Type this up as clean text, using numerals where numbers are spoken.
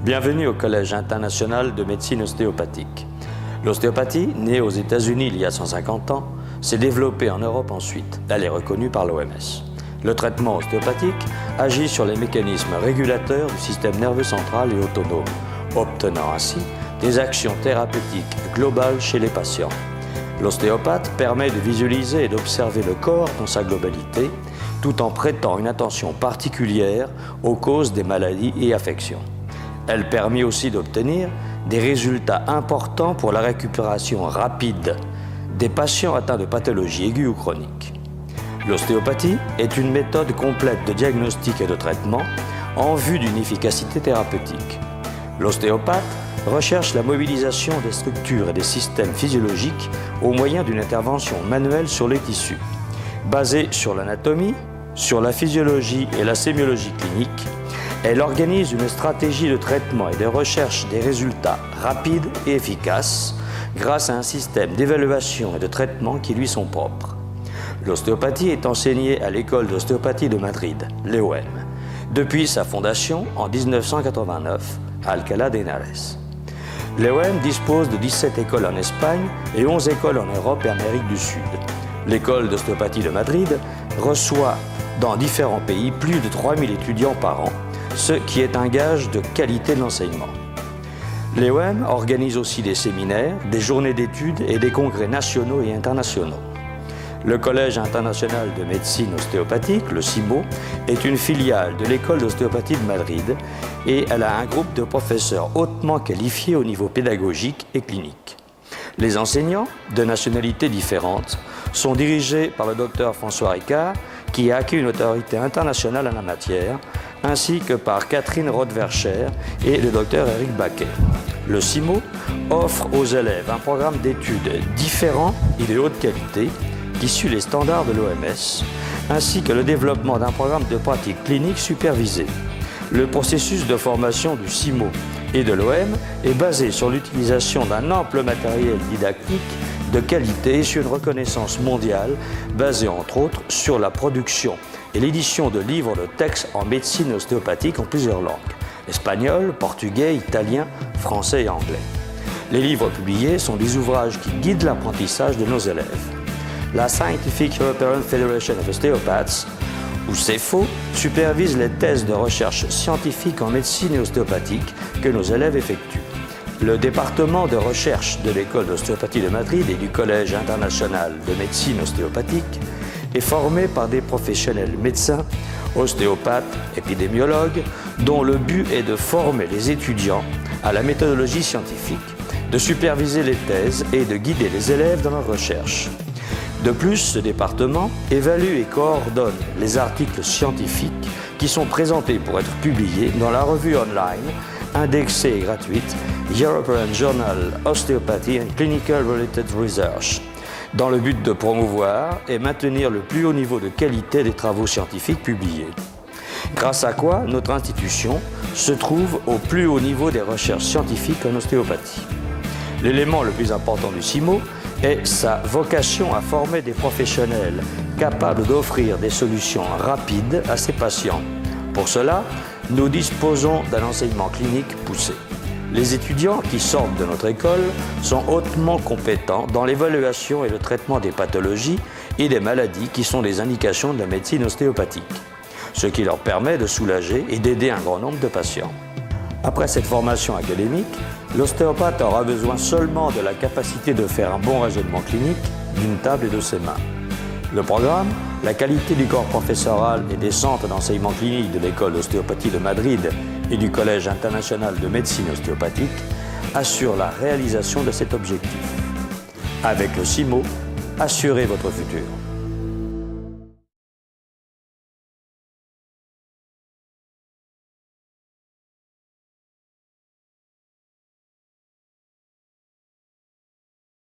Bienvenue au Collège international de médecine ostéopathique. L'ostéopathie, née aux États-Unis il y a 150 ans, s'est développée en Europe ensuite. Elle est reconnue par l'OMS. Le traitement ostéopathique agit sur les mécanismes régulateurs du système nerveux central et autonome, obtenant ainsi des actions thérapeutiques globales chez les patients. L'ostéopathe permet de visualiser et d'observer le corps dans sa globalité, tout en prêtant une attention particulière aux causes des maladies et affections. Elle permet aussi d'obtenir des résultats importants pour la récupération rapide des patients atteints de pathologies aiguës ou chroniques. L'ostéopathie est une méthode complète de diagnostic et de traitement en vue d'une efficacité thérapeutique. L'ostéopathe recherche la mobilisation des structures et des systèmes physiologiques au moyen d'une intervention manuelle sur les tissus. Basée sur l'anatomie, sur la physiologie et la sémiologie clinique, elle organise une stratégie de traitement et de recherche des résultats rapides et efficaces grâce à un système d'évaluation et de traitement qui lui sont propres. L'ostéopathie est enseignée à l'école d'ostéopathie de Madrid, l'EOM, depuis sa fondation en 1989 à Alcalá de Henares. L'EOM dispose de 17 écoles en Espagne et 11 écoles en Europe et Amérique du Sud. L'école d'ostéopathie de Madrid reçoit dans différents pays plus de 3000 étudiants par an, ce qui est un gage de qualité de l'enseignement. L'EOM organise aussi des séminaires, des journées d'études et des congrès nationaux et internationaux. Le Collège international de médecine ostéopathique, le CIMO, est une filiale de l'école d'ostéopathie de Madrid et elle a un groupe de professeurs hautement qualifiés au niveau pédagogique et clinique. Les enseignants, de nationalités différentes, sont dirigés par le docteur François Ricard, qui a acquis une autorité internationale en la matière, ainsi que par Catherine Rothvercher et le docteur Eric Baquet. Le CIMO offre aux élèves un programme d'études différent et de haute qualité qui suit les standards de l'OMS, ainsi que le développement d'un programme de pratique clinique supervisé. Le processus de formation du CIMO et de l'OM est basé sur l'utilisation d'un ample matériel didactique de qualité et sur une reconnaissance mondiale basée entre autres sur la production et l'édition de livres de textes en médecine ostéopathique en plusieurs langues, espagnol, portugais, italien, français et anglais. Les livres publiés sont des ouvrages qui guident l'apprentissage de nos élèves. La Scientific European Federation of Osteopaths, ou CEFO, supervise les thèses de recherche scientifique en médecine et ostéopathique que nos élèves effectuent. Le département de recherche de l'école d'ostéopathie de Madrid et du Collège international de médecine ostéopathique est formé par des professionnels médecins, ostéopathes, épidémiologues, dont le but est de former les étudiants à la méthodologie scientifique, de superviser les thèses et de guider les élèves dans leurs recherches. De plus, ce département évalue et coordonne les articles scientifiques qui sont présentés pour être publiés dans la revue online, indexée et gratuite European Journal Osteopathy and Clinical Related Research, dans le but de promouvoir et maintenir le plus haut niveau de qualité des travaux scientifiques publiés. Grâce à quoi notre institution se trouve au plus haut niveau des recherches scientifiques en ostéopathie. L'élément le plus important du CIMO est sa vocation à former des professionnels capables d'offrir des solutions rapides à ses patients. Pour cela, nous disposons d'un enseignement clinique poussé. Les étudiants qui sortent de notre école sont hautement compétents dans l'évaluation et le traitement des pathologies et des maladies qui sont des indications de la médecine ostéopathique, ce qui leur permet de soulager et d'aider un grand nombre de patients. Après cette formation académique, l'ostéopathe aura besoin seulement de la capacité de faire un bon raisonnement clinique, d'une table et de ses mains. Le programme, la qualité du corps professoral et des centres d'enseignement clinique de l'école d'ostéopathie de Madrid et du Collège international de médecine ostéopathique assure la réalisation de cet objectif. Avec le CIMO, assurez votre futur.